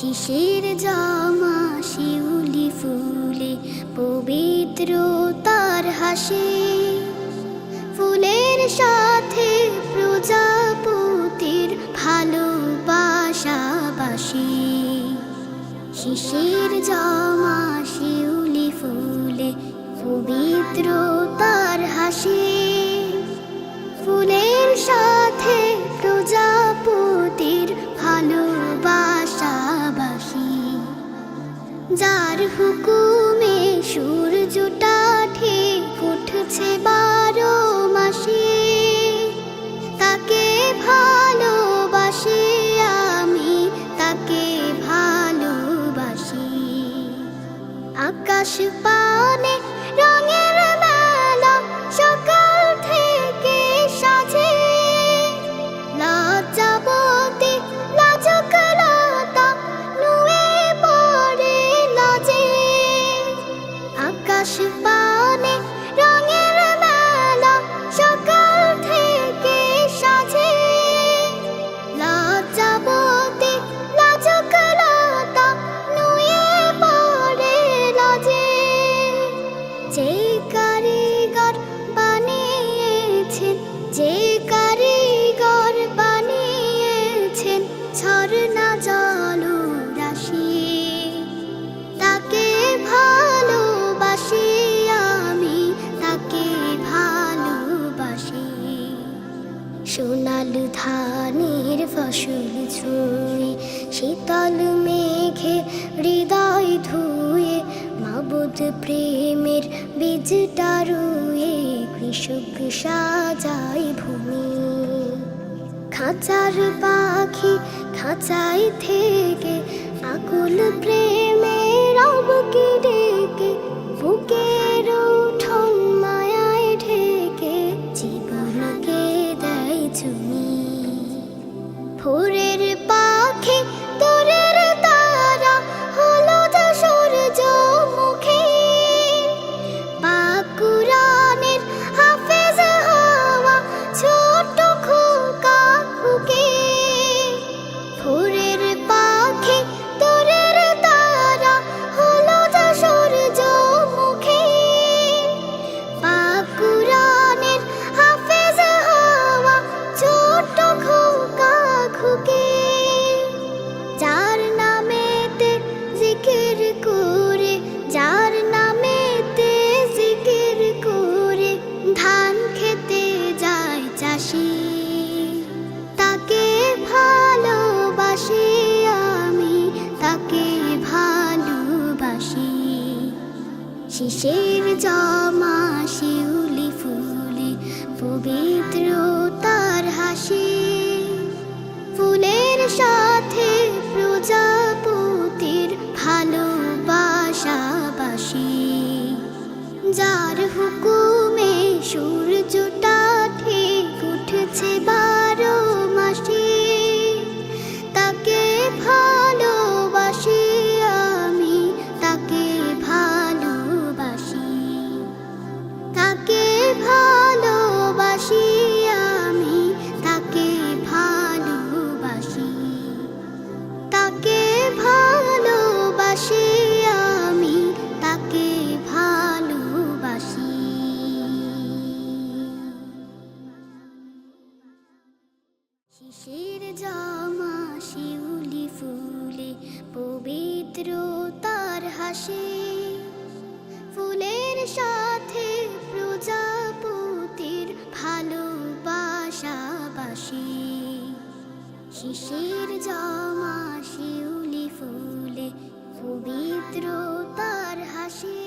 শিশির জামা শিউলি ফুলে পবিত্র তার হাসি, ফুলের সাথে প্রজাপতির ভালোবাসা বাসি। শিশির জামা শিউলি ফুলে পবিত্র তার হাসি, ফুলের সাথে প্রজাপতির ভালোবাসা বাসি। যার হুকুমে সূর্যটা ঠিক উঠছে 12 মাসে, তাকে ভালোবাসি আমি, তাকে ভালোবাসি। আকাশ পানে রঙের মেলা সকাল থেকে সাজে, লজ্জাবতী লাজুক লতা নুয়ে পড়ে লাজে। আকাশ পানে রঙের মেলা সকাল থেকে সাজে, লজ্জাবতী লাজুক লতা নুয়ে পড়ে লাজে। যে কারিগর বানিয়েছেন, যে কারিগর বানিয়েছেন ঝরনা জলরাশি, তাকে ভালোবাসি আমি, তাকে ভালোবাসি। সোনাল ধানের ফসল ছুঁয়ে শীতল মেঘে হৃদয় ধুয়ে, মাবুদ প্রেমের বীজটা রুয়ে কৃষক সাজায় ভূমি। খাঁচার পাখি খাঁচায় থেকে আকুল প্রেমের অবকে ডেকে, বুকের উঠোন মায়ায় ঢেকে জীবনকে দেয় চুমি। ভোরের পাখি তোরের তারা হলুদ সূর্যমুখী, পাক কুরআনের হাফেজ হওয়া ছোট খোকা খুকি। ভোরের পাখি তোরের তারা হলুদ সূর্যমুখী, পাক কুরআনের হাফেজ হওয়া ছোট খোকা খুকি। যার নামেতে জিকির করে, যার নামেতে জিকির করে ধান খেতে যায় চাষি, তাকে ভালোবাসি আমি, তাকে ভালোবাসি। শিশির জামা শিউলি ফুলে পবিত্র তার হাসি, ফুলের সাথে প্রজাপতির ভালোবাসা বাসি। যার হুকুমে সূর্যটা ঠিক উঠছে 12 মাসে, তাকে ভালোবাসি আমি, তাকে ভালোবাসি। তাকে ভালোবাসি আমি, তাকে ভালোবাসি। তাকে ভালোবাসি আমি, তাকে ভালোবাসি। শিশির জামা শিউলি ফুলে পবিত্র তার হাসি, ফুলের সাথে প্রজাপতির ভালোবাসা বাসি। শিশির জামা শিউলি ফুলে পবিত্র তার হাসি।